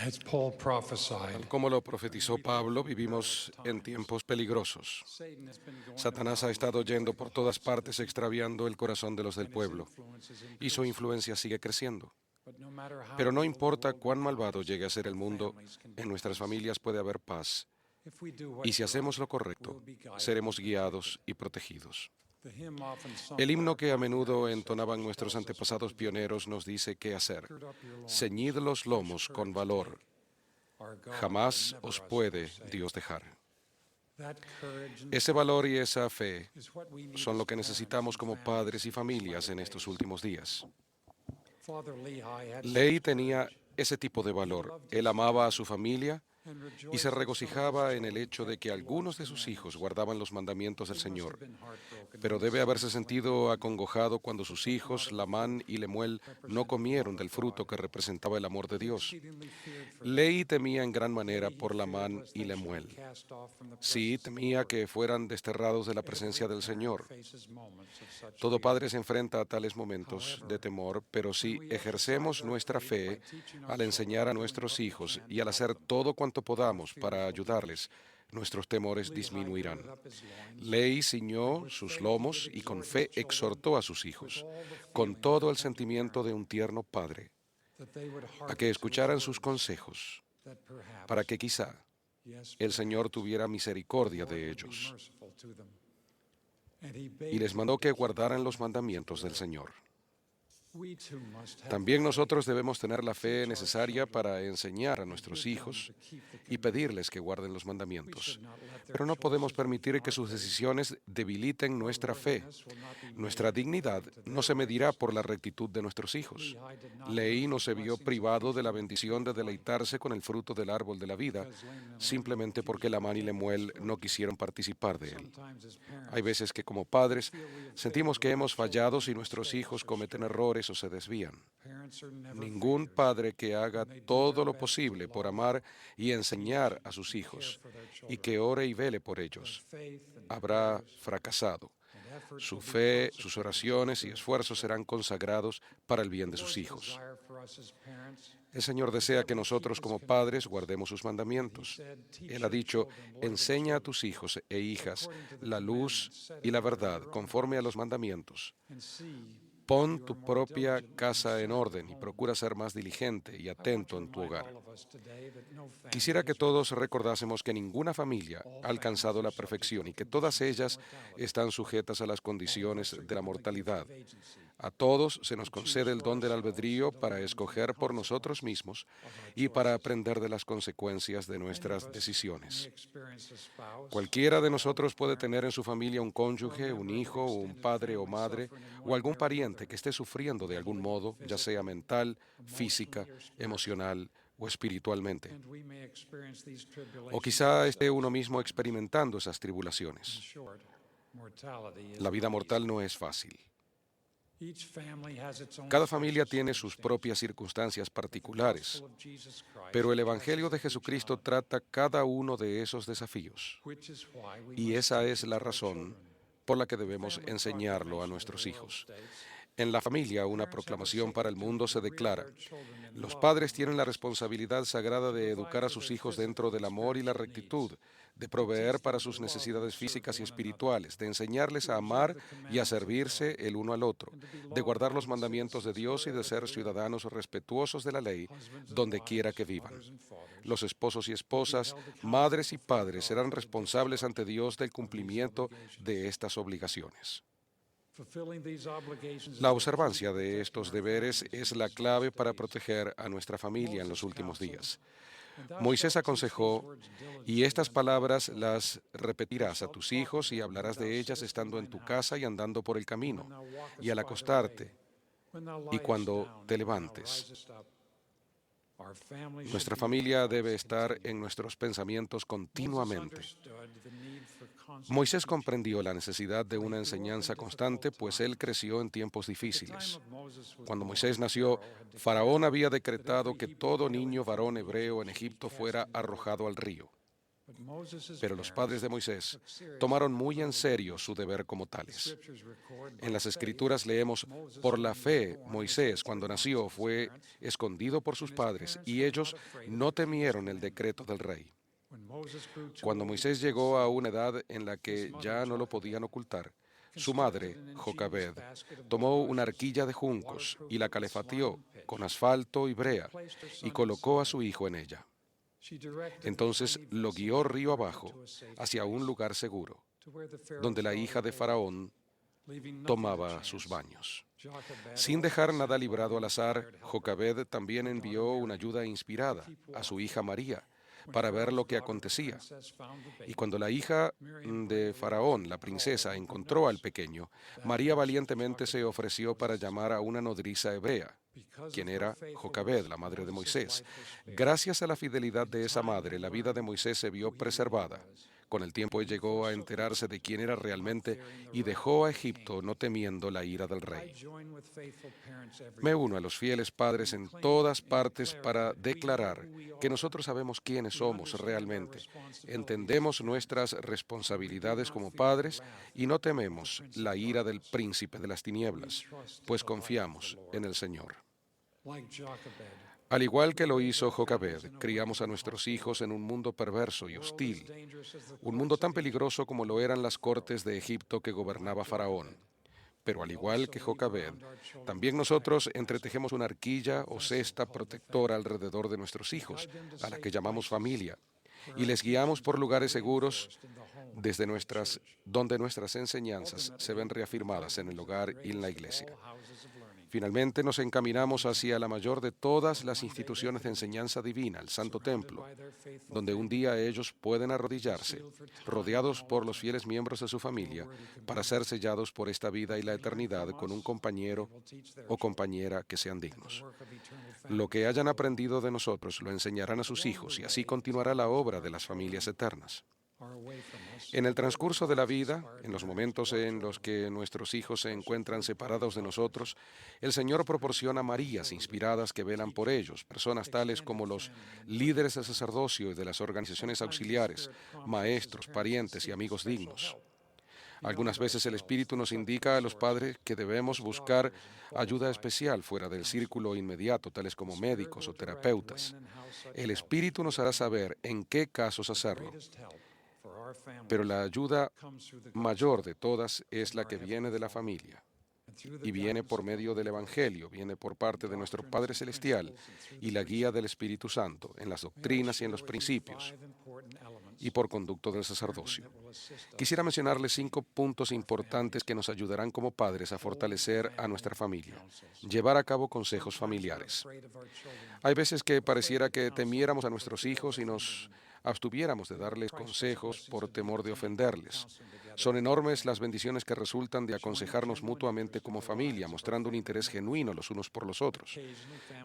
As Paul prophesied, Tal como lo profetizó Pablo, vivimos en tiempos peligrosos. Satan has been going Satanás ha around estado looking yendo for the por todas hearts of the partes people, extraviando el corazón de los del and his pueblo, influence is y su increasing. influencia sigue creciendo. But no matter how Pero no evil the importa world cuán malvado becomes, llegue a ser el our mundo, families can en be nuestras peace. familias puede haber paz, If we do y si what's right, hacemos lo we'll correcto, be guided and seremos protected. guiados y protegidos. The hymn often sung El by himno our que a pioneer menudo entonaban ancestors nuestros tells us what to antepasados do. pioneros nos dice qué hacer. Gird up your Ceñid loins, los fresh lomos con courage valor. take. Our God will Jamás never os us puede forsake. Dios dejar. That courage and Ese valor y esa fe is what we need son as lo que parents necesitamos and como families padres y in these familias latter en estos days. últimos días. Father Lehi had Ley such tenía courage. ese tipo de He valor. loved Él his amaba a family su familia and y se rejoiced that some of his regocijaba en el children hecho de kept que the Lord's algunos de sus hijos commandments. guardaban los mandamientos del He must Señor. have been heartbroken Pero when his debe haberse sons went sentido hungry acongojado cuando or sus took not hijos, of the fruit Lamán y Lemuel, no representing the love comieron del of fruto God. que representaba el amor de He Dios. exceedingly feared for them. Ley temía en gran manera Yea, he por feared Lamán lest y they should be Lemuel. cast off from the Sí, presence of the temía Lord. que fueran desterrados de la Every presencia del parent Señor. faces moments of such Todo fear. padre se enfrenta a tales momentos de However, temor, pero when si we exercise ejercemos our nuestra faith by fe teaching our al enseñar children, a doing nuestros what we hijos can y to al help hacer them, todo cuanto our podamos para fears will ayudarles, diminish. nuestros temores Lehi girded disminuirán. up his loins, Ley and ciñó with sus faith he would lomos y con exhort his fe children exhortó a sus with hijos, all the con feeling of a todo el tender sentimiento parent, de un tierno padre, that they would a que hearken to his escucharan sus words, consejos, that para perhaps, que quizá yes, el Señor perhaps, tuviera the misericordia Lord de would be ellos. merciful to them. And he Y bade les them mandó to que keep the guardaran los commandments of the mandamientos del Lord. Señor. We too must have the También faith nosotros debemos tener la to fe teach our necesaria children para enseñar a and nuestros bid them hijos to keep the y commandments. pedirles que guarden los We mandamientos. should not let their Pero no podemos choices weaken permitir que our sus faith. decisiones debiliten Our nuestra fe. worthiness will not be Nuestra measured dignidad according to no their se medirá por la righteousness. rectitud de nuestros hijos. Lehi did not Leí lose no the se vio blessings of privado de la feasting with the tree bendición de of life deleitarse con el fruto del árbol de la vida, because Laman and Lemuel simplemente refused porque to Lamán y partake of this Lemuel no fruit. quisieron participar de él. Sometimes as Hay parents, veces que como we padres feel we have sentimos failed que when our hemos fallado children si make nuestros mistakes hijos or cometen stray. errores o se desvían. Parents are never Ningún failures, padre que haga and they do todo their lo best to posible por love, amar y teach, enseñar a sus and care hijos for their y children. que ore y vele por Their ellos faith and habrá prayers fracasado. and efforts Su will be fe, sus consecrated to the oraciones y good of their esfuerzos serán children. consagrados para el The bien de sus Lord's hijos. desire for us as parents El Señor is desea that que we keep nosotros His como padres commandments. guardemos sus And He mandamientos. said, Él teach ha your dicho, children, Lord, the enseña a truth tus hijos e hijas according to the la luz commandments set y in la order in verdad your own conforme a los house. mandamientos. And see that Pon you are tu more propia diligent casa en concerning your orden y home. procura ser más diligente y I want atento to en tu remind hogar. all of us today that no Quisiera family que is todos perfect. recordásemos que ninguna familia All ha families alcanzado are la subject to perfección the y que todas conditions of ellas mortality. están sujetas a las All of us condiciones are de la given the gift mortalidad. of agency A todos se to nos choose concede el for don del ourselves albedrío and to para learn from the escoger por nosotros consequences mismos of our y para choices. aprender de las consecuencias de Any of nuestras us may decisiones. experience a spouse, Cualquiera de child, nosotros puede parent, tener en su familia un or a cónyuge, un member of an hijo, un extended padre o family madre, suffering in o one algún way or pariente que another, esté sufriendo de algún mentally, modo, ya sea physically, mental, emotionally, física, or spiritually. emocional o espiritualmente. And we may experience these O tribulations quizá esté ourselves uno at mismo times. experimentando esas In tribulaciones. short, mortality is La vida not mortal easy. no es fácil. Each family has its own Cada special familia tiene sus circumstances, propias circunstancias but the particulares, gospel of Jesus Christ pero el addresses Evangelio de every Jesucristo challenge, trata cada uno de esos desafíos. which is why we Y must esa teach es it la to our razón children. por la que The debemos family enseñarlo a proclamation of the nuestros world hijos. states, En la familia, una parents have a proclamación para sacred el mundo duty se to rear declara: their children in los love padres and tienen la righteousness, responsabilidad sagrada to de provide educar a for sus their hijos physical dentro and del amor y la spiritual needs, rectitud, de to proveer teach para them to sus love and necesidades serve físicas y one another, espirituales, de enseñarles to a observe amar the y a commandments of servirse God, el uno al otro, and to be de guardar los law-abiding mandamientos de citizens Dios y de wherever they ser live, ciudadanos respetuosos de la ley husbands and donde quiera wives, que vivan. mothers and fathers, Los esposos y will be esposas, held accountable madres y before padres God serán for the responsables ante discharge Dios del of these cumplimiento de obligations. estas obligaciones. Fulfilling these obligations La is the key to observancia de protecting estos our deberes families in es la these last clave para days. proteger a nuestra familia en los Moses últimos counseled, días. and thou Moisés shalt teach these aconsejó: words y diligently estas unto thy palabras children, las and repetirás a shalt tus talk of hijos y them when hablarás thou de ellas sittest in estando en thine tu casa house, y andando por el and when camino, thou y walkest al by the way, acostarte, when thou y liest cuando down, te and when thou levantes. risest up. Our family should Nuestra be in our familia thoughts debe estar en continually. nuestros pensamientos Moses continuamente. understood the need for constant Moisés teaching, comprendió la necesidad de for he una grew up in enseñanza constante, difficult pues él times. creció en tiempos At the time difíciles. of Moses was Cuando born, Moisés nació, Pharaoh had Faraón declared había that decretado every que Hebrew todo male niño infant varón in hebreo Egypt en should be Egipto cast fuera into the river. arrojado al río. Pero los padres de Moisés tomaron muy en serio su deber como tales. En las Escrituras leemos, por la fe, Moisés, cuando nació, fue escondido por sus padres y ellos no temieron el decreto del rey. Cuando Moisés llegó a una edad en la que ya no lo podían ocultar, su madre, Jocabed, tomó una arquilla de juncos y la calefateó con asfalto y brea y colocó a su hijo en ella. Entonces lo guió río abajo hacia un lugar seguro, donde la hija de Faraón tomaba sus baños. Sin dejar nada librado al azar, Jocabed también envió una ayuda inspirada a su hija María para ver lo que acontecía. Y cuando la hija de Faraón, la princesa, encontró al pequeño, María valientemente se ofreció para llamar a una nodriza hebrea, quien era Jocabed, la madre de Moisés. Gracias a la fidelidad de esa madre, la vida de Moisés se vio preservada. Con el tiempo él llegó a enterarse de quién era realmente y dejó a Egipto no temiendo la ira del rey. Me uno a los fieles padres en todas partes para declarar que nosotros sabemos quiénes somos realmente, entendemos nuestras responsabilidades como padres y no tememos la ira del príncipe de las tinieblas, pues confiamos en el Señor. Al igual que lo hizo Jocabed, criamos a nuestros hijos en un mundo perverso y hostil, un mundo tan peligroso como lo eran las cortes de Egipto que gobernaba Faraón. Pero al igual que Jocabed, también nosotros entretejemos una arquilla o cesta protectora alrededor de nuestros hijos, a la que llamamos familia, y les guiamos por lugares seguros donde nuestras enseñanzas se ven reafirmadas en el hogar y en la iglesia. Finalmente nos encaminamos hacia la mayor de todas las instituciones de enseñanza divina, el Santo Templo, donde un día ellos pueden arrodillarse, rodeados por los fieles miembros de su familia, para ser sellados por esta vida y la eternidad con un compañero o compañera que sean dignos. Lo que hayan aprendido de nosotros lo enseñarán a sus hijos y así continuará la obra de las familias eternas. En el transcurso de la vida, en los momentos en los que nuestros hijos se encuentran separados de nosotros, el Señor proporciona Marías inspiradas que velan por ellos, personas tales como los líderes del sacerdocio y de las organizaciones auxiliares, maestros, parientes y amigos dignos. Algunas veces el Espíritu nos indica a los padres que debemos buscar ayuda especial fuera del círculo inmediato, tales como médicos o terapeutas. El Espíritu nos hará saber en qué casos hacerlo. Pero la ayuda mayor de todas es la que viene de la familia y viene por medio del Evangelio, viene por parte de nuestro Padre Celestial y la guía del Espíritu Santo en las doctrinas y en los principios y por conducto del sacerdocio. Quisiera mencionarles 5 puntos importantes que nos ayudarán como padres a fortalecer a nuestra familia. Llevar a cabo consejos familiares. Hay veces que pareciera que temiéramos a nuestros hijos y nos abstuviéramos de darles consejos por temor de ofenderles. Son enormes las bendiciones que resultan de aconsejarnos mutuamente como familia, mostrando un interés genuino los unos por los otros.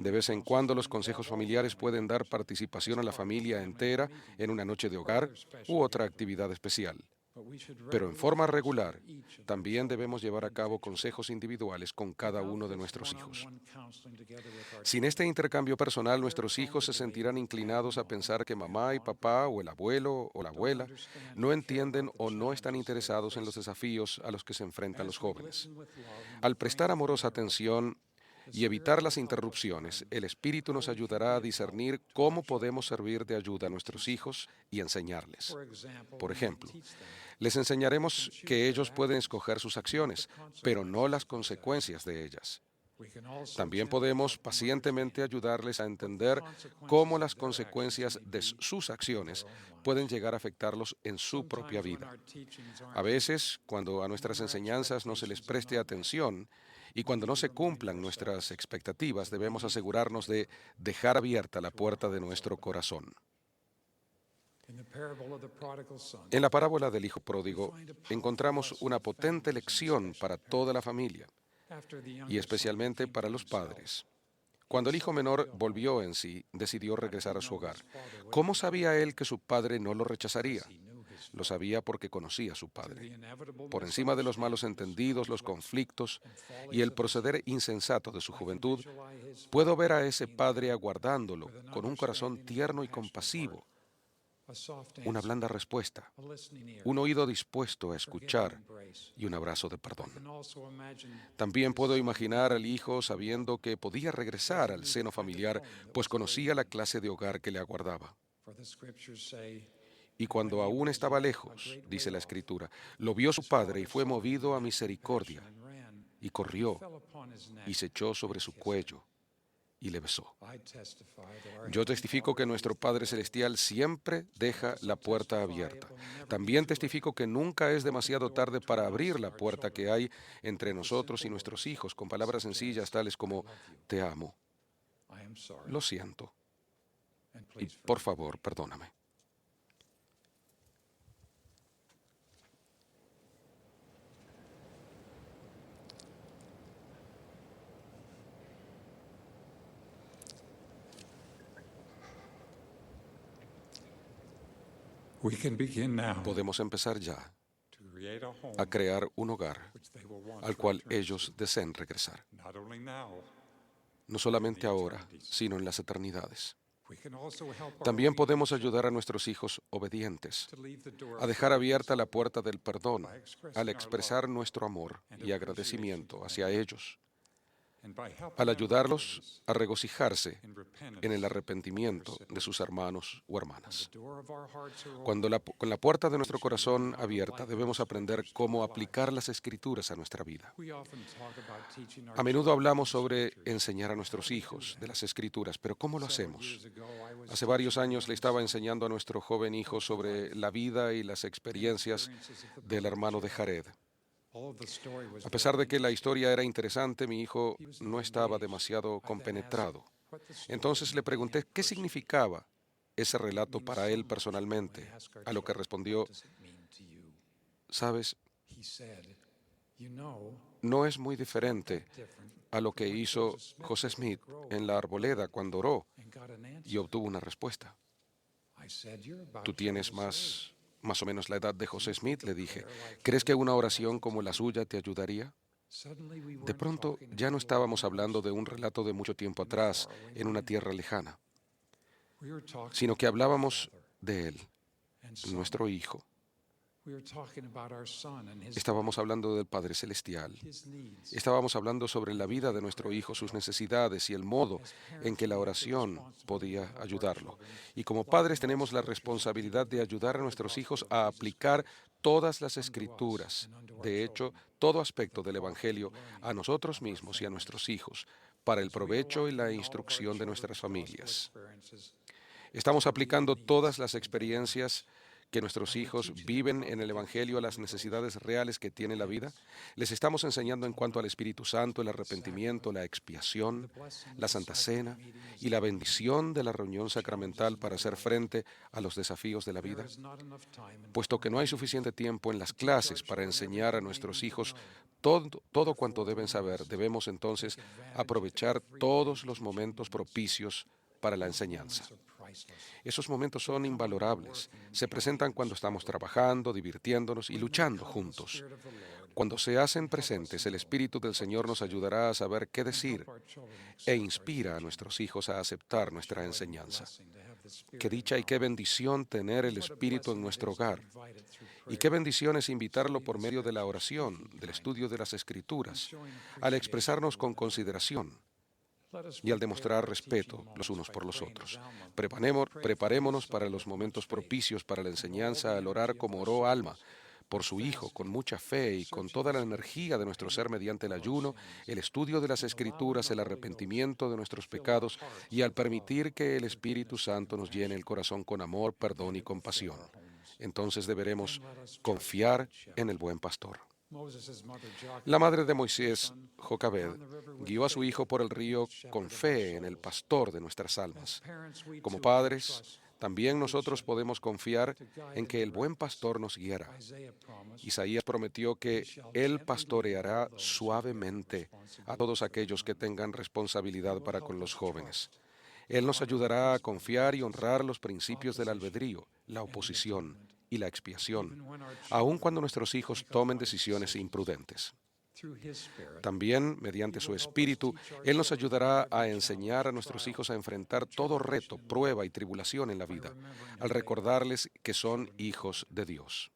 De vez en cuando los consejos familiares pueden dar participación a la familia entera en una noche de hogar u otra actividad especial. Pero en forma regular, también debemos llevar a cabo consejos individuales con cada uno de nuestros hijos. Sin este intercambio personal, nuestros hijos se sentirán inclinados a pensar que mamá y papá o el abuelo o la abuela no entienden o no están interesados en los desafíos a los que se enfrentan los jóvenes. Al prestar amorosa atención y evitar las interrupciones, el Espíritu nos ayudará a discernir cómo podemos servir de ayuda a nuestros hijos y enseñarles. Por ejemplo, les enseñaremos que ellos pueden escoger sus acciones, pero no las consecuencias de ellas. También podemos pacientemente ayudarles a entender cómo las consecuencias de sus acciones pueden llegar a afectarlos en su propia vida. A veces, cuando a nuestras enseñanzas no se les preste atención y cuando no se cumplan nuestras expectativas, debemos asegurarnos de dejar abierta la puerta de nuestro corazón. En la parábola del Hijo Pródigo encontramos una potente lección para toda la familia y especialmente para los padres. Cuando el hijo menor volvió en sí, decidió regresar a su hogar. ¿Cómo sabía él que su padre no lo rechazaría? Lo sabía porque conocía a su padre. Por encima de los malos entendidos, los conflictos y el proceder insensato de su juventud, puedo ver a ese padre aguardándolo con un corazón tierno y compasivo, una blanda respuesta, a listening ear, un oído dispuesto a a forgiving escuchar embrace. y un abrazo de perdón. I can also imagine También puedo imaginar al hijo sabiendo que podía regresar al seno familiar, pues conocía la clase de hogar que le aguardaba. for the scriptures say, Y and when cuando he aún was estaba yet a lejos, great way dice la off, Escritura, lo vio su his padre y father fue saw him movido a and had misericordia, compassion and ran, y corrió fell upon his neck y se echó sobre and su kissed him. cuello y le besó. I testify that our Yo Heavenly testifico que Father nuestro leaves the Padre door Celestial siempre deja also la puerta testify abierta. it will never be También too late testifico que nunca es to open the demasiado door tarde para between us abrir and la our puerta que children hay entre with the nosotros y simple nuestros words hijos con palabras such sencillas as, tales "I como love you, te amo, I am sorry, lo siento and y please por forgive favor me." perdóname. We can begin now Podemos empezar ya to create a home a crear un hogar which they will want al to cual return ellos to, deseen regresar, not only now, no solamente the ahora, eternities. sino en las eternidades. we can also help our También podemos obedient ayudar a nuestros hijos obedientes children to leave the door a of dejar forgiveness abierta la puerta del perdón by expressing al our expresar love nuestro amor and y appreciation agradecimiento to hacia them, ellos, and by helping al them ayudarlos rejoice a regocijarse in repentance en el of their arrepentimiento de sins. sus hermanos o When the hermanas. door of our hearts are Con la open, puerta de we nuestro should learn corazón how to abierta, liken debemos the aprender scriptures to cómo our aplicar lives. las escrituras a nuestra vida. We often talk about teaching our A menudo children hablamos the sobre scriptures. enseñar a How nuestros do we do hijos that? de las escrituras, pero ¿cómo lo Several hacemos? years ago, I was Hace varios teaching a años le young estaba son enseñando a nuestro joven hijo of the sobre life la vida y las and experiencias experiences of the del brother hermano de Jared. Jared. All of the story was A pesar very de que la interesting. historia era interesante, mi hijo He was no not estaba engaged. demasiado I then asked compenetrado. what the story Entonces le meant to pregunté him qué personally. significaba ese It relato means para so él much when personalmente, we ask our a lo que children, respondió, "What does it mean to you?" sabes, He said, "You know, no es muy it's not diferente that different a lo from que what hizo Joseph Smith José did in Smith the grove en when la he arboleda prayed cuando oró and got an y answer." obtuvo una respuesta. I said, "You're about Tú to tell tienes us age. más o menos la edad de Do José you Smith, think a le dije. prayer like ¿Crees his que una would help oración you como la today?" suya te ayudaría? Suddenly we De weren't pronto talking ya no about a long estábamos hablando de un story relato de mucho tiempo in a atrás, faraway en una land. tierra lejana, We were talking sino que about our hablábamos Father de él, and Son. nuestro Hijo. We were talking about our Son and his Estábamos life, hablando del Padre Celestial. his needs. Estábamos hablando sobre la vida de nuestro Hijo, sus necesidades y el modo As en parents, que la we have the oración responsibility to podía help our ayudarlo. children Y como apply padres all tenemos la scriptures and responsabilidad de people ayudar a the nuestros gospel hijos of a Jesus aplicar Christ todas las unto us escrituras. and unto our De hecho, children, todo aspecto the del profit Evangelio and learning a nosotros of our mismos y a nuestros families. hijos, para el As we provecho y la align all of our instrucción de nuestras children's gospel familias. experiences Estamos to meet aplicando needs todas las in their experiencias lives. que nuestros Are we hijos teaching them viven about en the el gifts Evangelio a of the las Holy Ghost, necesidades reales que tiene la vida. repentance, Les estamos enseñando en cuanto al atonement, Espíritu Santo, el arrepentimiento, la sacrament, and the expiación, blessing of la the Santa sacrament Cena meeting as y la they bendición de la reunión challenges sacramental in para their hacer life. frente a los desafíos de la There vida. is not enough time in the Puesto que no hay formal suficiente meetings tiempo en las to teach our clases para children enseñar a everything they nuestros need to hijos know. todo cuanto Therefore, deben we saber, must debemos take entonces advantage of aprovechar every way todos los teaching momentos moments. propicios para la Those enseñanza. moments are priceless. Esos momentos They son come when we're invalorables. working and Se presentan playing and cuando estamos struggling. trabajando, divirtiéndonos y When they luchando come, the juntos. Spirit of the Lord Cuando se hacen can help us presentes, el know Espíritu del what Señor to nos say ayudará a saber qué and decir help our children e accept our inspira a teaching. nuestros hijos a aceptar What a nuestra joy and enseñanza. blessing to have the Spirit Qué in dicha our y qué home. bendición tener el What a Espíritu en blessing it nuestro is to hogar. invite it through Y qué prayer, bendición es invitarlo studying por the medio de la scriptures, oración, speaking del kindly, estudio de las and Escrituras, showing al appreciation expresarnos for con one another. consideración Let us y al prepare demostrar our teaching respeto los moments unos by por los praying as otros. Alma prayed for his Preparémonos son para los with much momentos faith propicios para la and all enseñanza the al orar energy of como our oró Alma, souls por by su Hijo, con fasting, mucha fe y con searching toda the la scriptures energía for de nuestro ser repenting mediante el of our ayuno, sins el estudio de las and allowing Escrituras, the el Holy Ghost arrepentimiento de to nuestros fill our pecados hearts y al with love, permitir que el Espíritu forgiveness, and Santo nos llene el compassion, corazón con amor, and perdón y let it fill compasión. our homes. Entonces deberemos Then let us trust the confiar Good en Shepherd. el buen pastor. Moses' mother La Jochebed madre de walked her Moisés, son Jocabed, down the river with guió a su faith hijo por el in the río con shepherd of our fe en el souls. pastor de nuestras As almas. parents, we Como too can padres, trust también the Good nosotros Shepherd podemos confiar to guide en and que el buen direct us. pastor nos guiará. Isaiah promised, Isaías prometió "He que shall Él gently lead all pastoreará those who bear suavemente a responsibility todos for the aquellos que young." tengan He responsabilidad will para help con los us jóvenes. trust, Él nos honor the ayudará a principle of confiar y repentance, honrar los principios del opposition, albedrío, la and the oposición atonement, y la expiación, even when our aun children cuando nuestros hijos make tomen unwise decisiones decisions. imprudentes. También, mediante su Espíritu, Él nos ayudará a enseñar a nuestros hijos a enfrentar todo reto, prueba y tribulación en la vida, al recordarles que son hijos de Dios.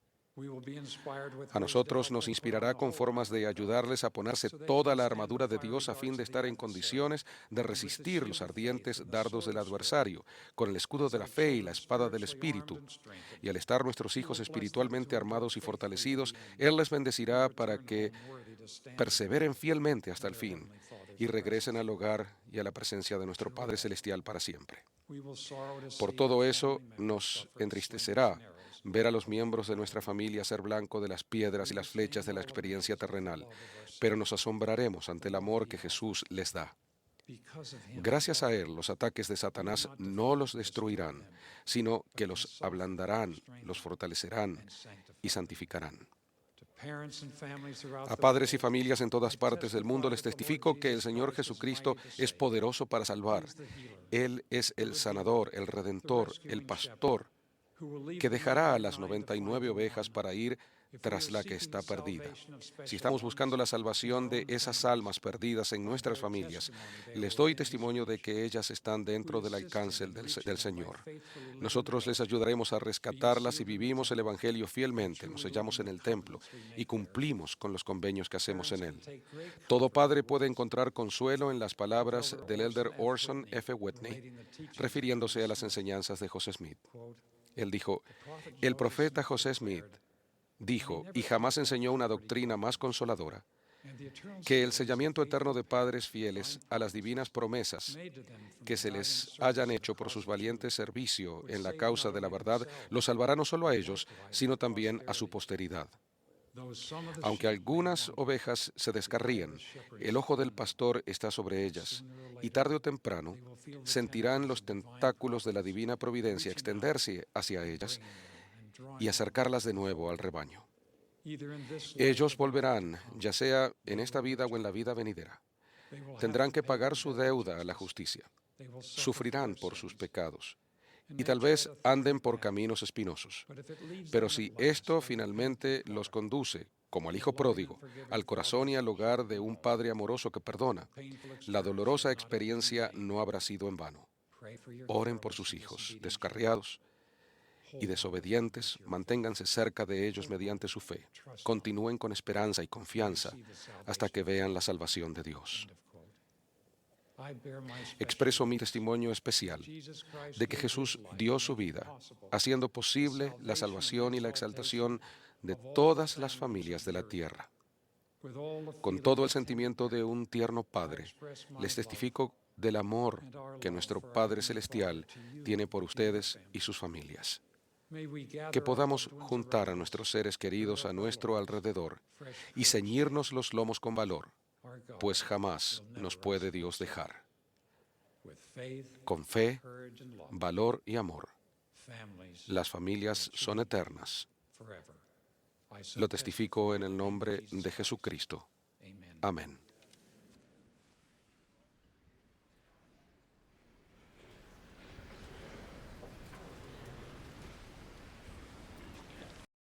A nosotros nos inspirará con formas de ayudarles a ponerse toda la armadura de Dios a fin de estar en condiciones de resistir los ardientes dardos del adversario, con el escudo de la fe y la espada del Espíritu. Y al estar nuestros hijos espiritualmente armados y fortalecidos, Él les bendecirá para que perseveren fielmente hasta el fin y regresen al hogar y a la presencia de nuestro Padre Celestial para siempre. Por todo eso, nos entristecerá ver a los miembros de nuestra familia ser blanco de las piedras y las flechas de la experiencia terrenal, pero nos asombraremos ante el amor que Jesús les da. Gracias a Él, los ataques de Satanás no los destruirán, sino que los ablandarán, los fortalecerán y santificarán. A padres y familias en todas partes del mundo les testifico que el Señor Jesucristo es poderoso para salvar. Él es el sanador, el redentor, el pastor, que dejará a las 99 ovejas para ir tras la que está perdida. Si estamos buscando la salvación de esas almas perdidas en nuestras familias, les doy testimonio de que ellas están dentro del alcance del Señor. Nosotros les ayudaremos a rescatarlas si vivimos el Evangelio fielmente, nos hallamos en el templo y cumplimos con los convenios que hacemos en él. Todo padre puede encontrar consuelo en las palabras del elder Orson F. Whitney, refiriéndose a las enseñanzas de José Smith. Él dijo, el profeta José Smith dijo, y jamás enseñó una doctrina más consoladora, que el sellamiento eterno de padres fieles a las divinas promesas que se les hayan hecho por sus valientes servicio en la causa de la verdad, los salvará no solo a ellos, sino también a su posteridad. Aunque algunas ovejas se descarrían, el ojo del pastor está sobre ellas, y tarde o temprano sentirán los tentáculos de la divina providencia extenderse hacia ellas y acercarlas de nuevo al rebaño. Ellos volverán, ya sea en esta vida o en la vida venidera. Tendrán que pagar su deuda a la justicia. Sufrirán por sus pecados y tal vez anden por caminos espinosos. Pero si esto finalmente los conduce, como al hijo pródigo, al corazón y al hogar de un Padre amoroso que perdona, la dolorosa experiencia no habrá sido en vano. Oren por sus hijos, descarriados y desobedientes, manténganse cerca de ellos mediante su fe. Continúen con esperanza y confianza hasta que vean la salvación de Dios. Expreso mi testimonio especial de que Jesús dio su vida, haciendo posible la salvación y la exaltación de todas las familias de la tierra. Con todo el sentimiento de un tierno Padre, les testifico del amor que nuestro Padre Celestial tiene por ustedes y sus familias. Que podamos juntar a nuestros seres queridos a nuestro alrededor y ceñirnos los lomos con valor, pues jamás nos puede Dios dejar. Con fe, valor y amor, las familias son eternas. Lo testifico en el nombre de Jesucristo. Amén.